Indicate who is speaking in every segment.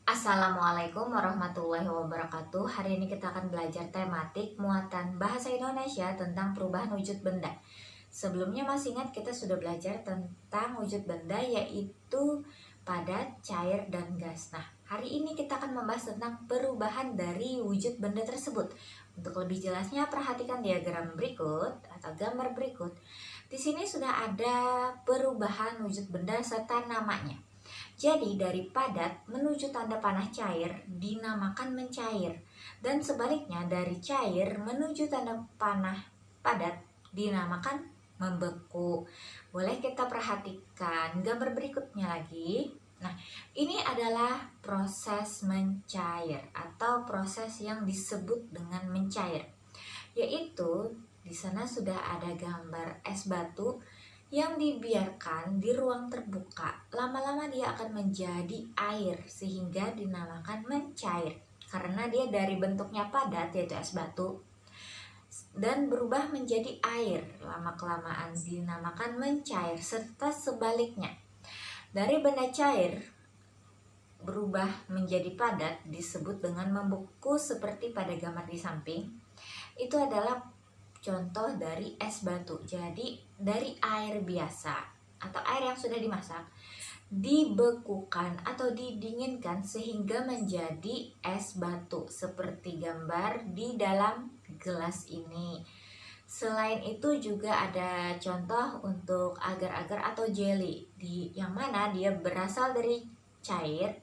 Speaker 1: Assalamualaikum warahmatullahi wabarakatuh. Hari ini kita akan belajar tematik muatan bahasa Indonesia tentang perubahan wujud benda. Sebelumnya masih ingat kita sudah belajar tentang wujud benda yaitu padat, cair, dan gas. Nah, hari ini kita akan membahas tentang perubahan dari wujud benda tersebut. Untuk lebih jelasnya perhatikan diagram berikut atau gambar berikut. Di sini sudah ada perubahan wujud benda serta namanya. Jadi dari padat menuju tanda panah cair dinamakan mencair, dan sebaliknya dari cair menuju tanda panah padat dinamakan membeku. Boleh kita perhatikan gambar berikutnya lagi. Nah, ini adalah proses mencair atau proses yang disebut dengan mencair, yaitu di sana sudah ada gambar es batu yang dibiarkan di ruang terbuka. Lama-lama dia akan menjadi air sehingga dinamakan mencair karena dia dari bentuknya padat yaitu es batu dan berubah menjadi air. Lama-kelamaan dinamakan mencair, serta sebaliknya. Dari benda cair berubah menjadi padat disebut dengan membeku seperti pada gambar di samping. Itu adalah contoh dari es batu. Jadi dari air biasa atau air yang sudah dimasak dibekukan atau didinginkan sehingga menjadi es batu seperti gambar di dalam gelas ini. Selain itu juga ada contoh untuk agar-agar atau jelly yang mana dia berasal dari cair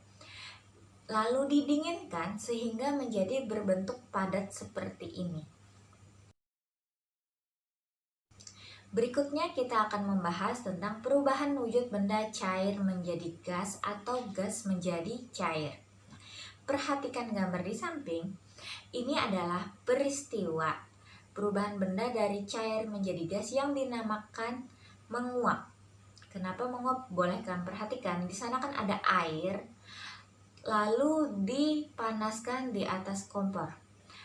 Speaker 1: lalu didinginkan sehingga menjadi berbentuk padat seperti ini. Berikutnya kita akan membahas tentang perubahan wujud benda cair menjadi gas atau gas menjadi cair. Perhatikan gambar di samping. Ini adalah peristiwa perubahan benda dari cair menjadi gas yang dinamakan menguap. Kenapa menguap? Boleh kalian perhatikan. Di sana kan ada air, lalu dipanaskan di atas kompor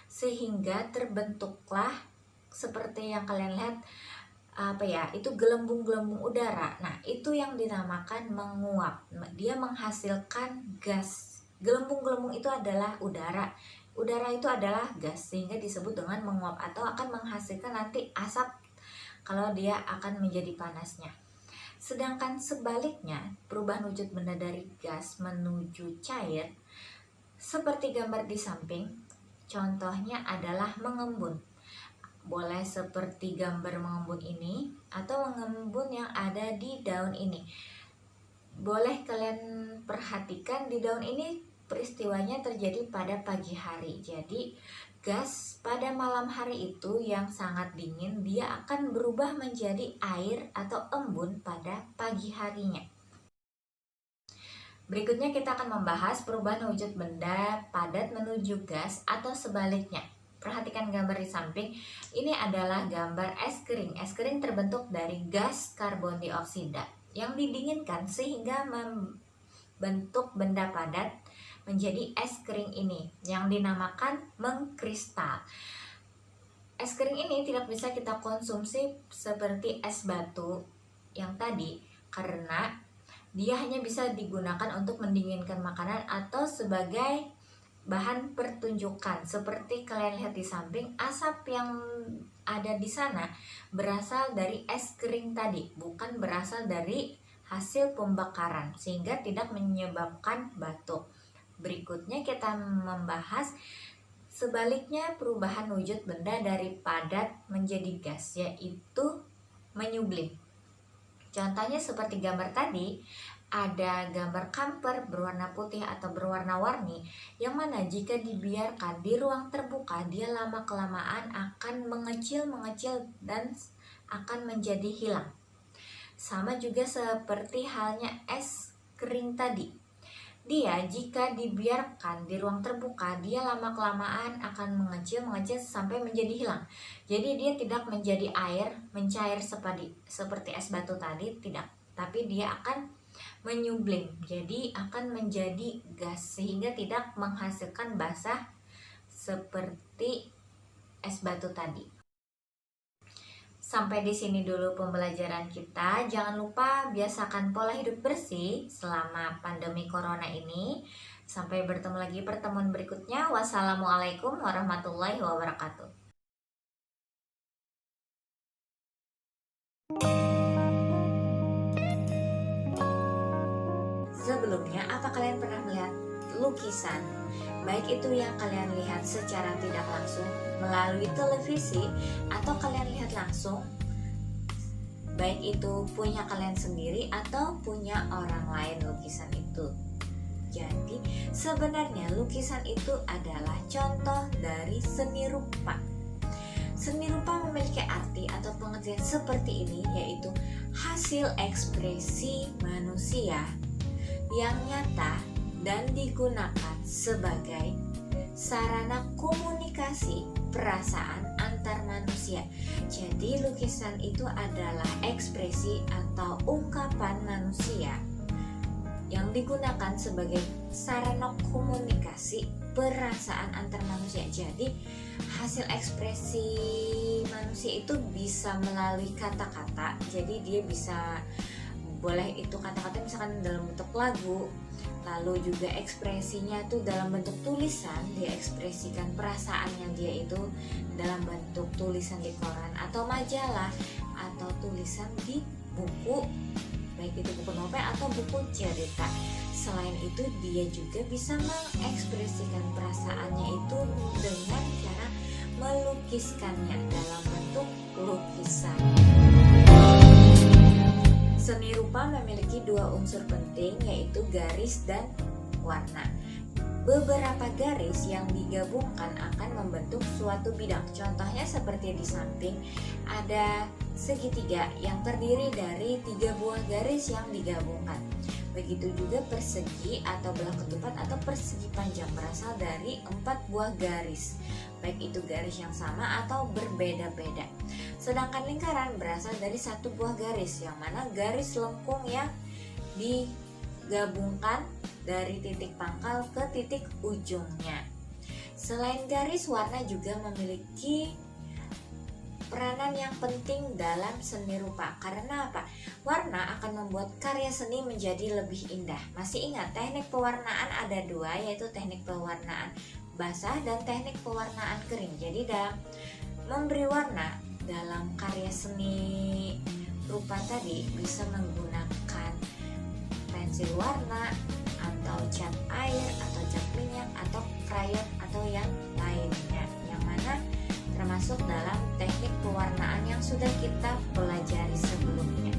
Speaker 1: sehingga terbentuklah seperti yang kalian lihat itu gelembung-gelembung udara. Nah, itu yang dinamakan menguap. Dia menghasilkan gas. Gelembung-gelembung itu adalah udara. Udara itu adalah gas sehingga disebut dengan menguap atau akan menghasilkan nanti asap kalau dia akan menjadi panasnya. Sedangkan sebaliknya, perubahan wujud benda dari gas menuju cair seperti gambar di samping, contohnya adalah mengembun. Boleh seperti gambar mengembun ini atau mengembun yang ada di daun ini. Boleh kalian perhatikan di daun ini peristiwanya terjadi pada pagi hari. Jadi gas pada malam hari itu yang sangat dingin dia akan berubah menjadi air atau embun pada pagi harinya. Berikutnya kita akan membahas perubahan wujud benda padat menuju gas atau sebaliknya. Perhatikan gambar di samping. Ini adalah gambar es kering. Es kering terbentuk dari gas karbon dioksida yang didinginkan sehingga membentuk benda padat menjadi es kering ini yang dinamakan mengkristal. Es kering ini tidak bisa kita konsumsi seperti es batu yang tadi karena dia hanya bisa digunakan untuk mendinginkan makanan atau sebagai bahan pertunjukan. Seperti kalian lihat di samping, asap yang ada di sana berasal dari es kering tadi, bukan berasal dari hasil pembakaran, sehingga tidak menyebabkan batuk. Berikutnya kita membahas sebaliknya perubahan wujud benda dari padat menjadi gas, yaitu menyublim. Contohnya seperti gambar tadi, ada gambar kamper berwarna putih atau berwarna-warni yang mana jika dibiarkan di ruang terbuka dia lama-kelamaan akan mengecil dan akan menjadi hilang. Sama juga seperti halnya es kering tadi. Dia jika dibiarkan di ruang terbuka dia lama-kelamaan akan mengecil sampai menjadi hilang. Jadi dia tidak menjadi air mencair seperti es batu tadi, tidak, tapi dia akan menyublim, jadi akan menjadi gas sehingga tidak menghasilkan basah seperti es batu tadi. Sampai di sini dulu pembelajaran kita. Jangan lupa biasakan pola hidup bersih selama pandemi corona ini. Sampai bertemu lagi pertemuan berikutnya. Wassalamualaikum warahmatullahi wabarakatuh. Sebelumnya, apa kalian pernah melihat lukisan? Baik itu yang kalian lihat secara tidak langsung melalui televisi atau kalian lihat langsung, baik itu punya kalian sendiri atau punya orang lain lukisan itu. Jadi sebenarnya lukisan itu adalah contoh dari seni rupa. Seni rupa memiliki arti atau pengertian seperti ini, yaitu hasil ekspresi manusia yang nyata dan digunakan sebagai sarana komunikasi perasaan antar manusia. Jadi lukisan itu adalah ekspresi atau ungkapan manusia yang digunakan sebagai sarana komunikasi perasaan antar manusia. Jadi hasil ekspresi manusia itu bisa melalui kata-kata. Jadi dia bisa, boleh itu kata-kata misalkan dalam bentuk lagu, lalu juga ekspresinya tuh dalam bentuk tulisan, dia ekspresikan perasaannya dia itu dalam bentuk tulisan di koran atau majalah atau tulisan di buku, baik itu buku novel atau buku cerita. Selain itu dia juga bisa mengekspresikan perasaannya itu dengan cara melukiskannya dalam bentuk lukisan. Seni rupa memiliki dua unsur penting, yaitu garis dan warna. Beberapa garis yang digabungkan akan membentuk suatu bidang. Contohnya seperti di samping ada segitiga yang terdiri dari 3 buah garis yang digabungkan. Begitu juga persegi atau belah ketupat atau persegi panjang berasal dari 4 buah garis, baik itu garis yang sama atau berbeda-beda. Sedangkan lingkaran berasal dari 1 buah garis, yang mana garis lengkung yang digabungkan dari titik pangkal ke titik ujungnya. Selain garis, warna juga memiliki peranan yang penting dalam seni rupa. Karena apa? Warna akan membuat karya seni menjadi lebih indah. Masih ingat teknik pewarnaan ada 2, yaitu teknik pewarnaan basah dan teknik pewarnaan kering. Jadi dalam memberi warna dalam karya seni rupa tadi bisa menggunakan pensil warna atau cat air atau cat minyak atau krayon atau yang lainnya, yang mana termasuk dalam teknik pewarnaan yang sudah kita pelajari sebelumnya.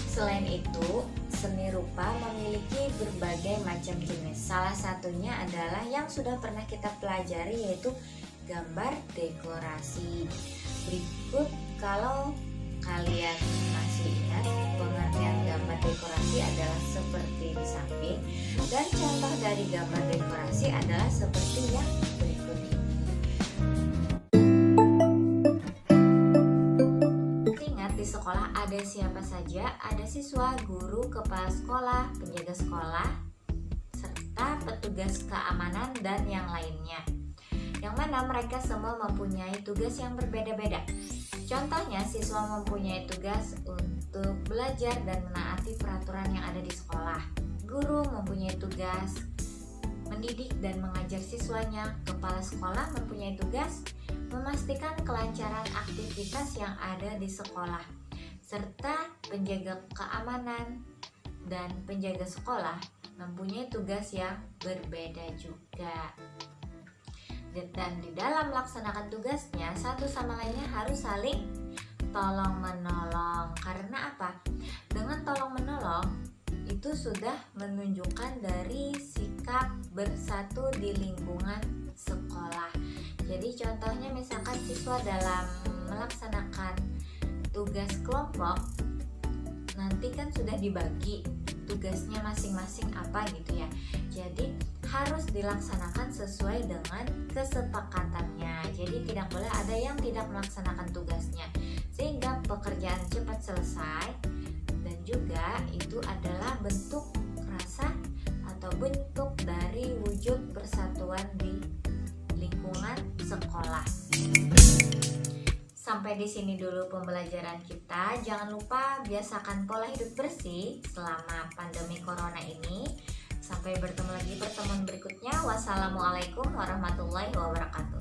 Speaker 1: Selain itu, seni rupa memiliki berbagai macam jenis. Salah satunya adalah yang sudah pernah kita pelajari, yaitu gambar dekorasi. Berikut kalau kalian masih ingat, pengertian gambar dekorasi adalah seperti di samping, dan contoh dari gambar dekorasi adalah seperti yang berikut ini. Ingat, di sekolah ada siapa saja? Ada siswa, guru, kepala sekolah, penjaga sekolah, serta petugas keamanan dan yang lainnya, yang mana mereka semua mempunyai tugas yang berbeda-beda. Contohnya, siswa mempunyai tugas untuk belajar dan menaati peraturan yang ada di sekolah. Guru mempunyai tugas mendidik dan mengajar siswanya. Kepala sekolah mempunyai tugas memastikan kelancaran aktivitas yang ada di sekolah. Serta penjaga keamanan dan penjaga sekolah mempunyai tugas yang berbeda juga. Dan di dalam melaksanakan tugasnya, satu sama lainnya harus saling tolong menolong. Karena apa? Dengan tolong menolong itu sudah menunjukkan dari sikap bersatu di lingkungan sekolah. Jadi contohnya misalkan siswa dalam melaksanakan tugas kelompok, nanti kan sudah dibagi tugasnya masing-masing apa gitu ya. Jadi harus dilaksanakan sesuai dengan kesepakatannya. Jadi tidak boleh ada yang tidak melaksanakan tugasnya, sehingga pekerjaan cepat selesai. Dan juga itu adalah bentuk rasa atau bentuk dari wujud persatuan di lingkungan sekolah. sampai di sini dulu pembelajaran kita. Jangan lupa biasakan pola hidup bersih selama pandemi corona ini. Sampai bertemu lagi pertemuan berikutnya. Wassalamualaikum warahmatullahi wabarakatuh.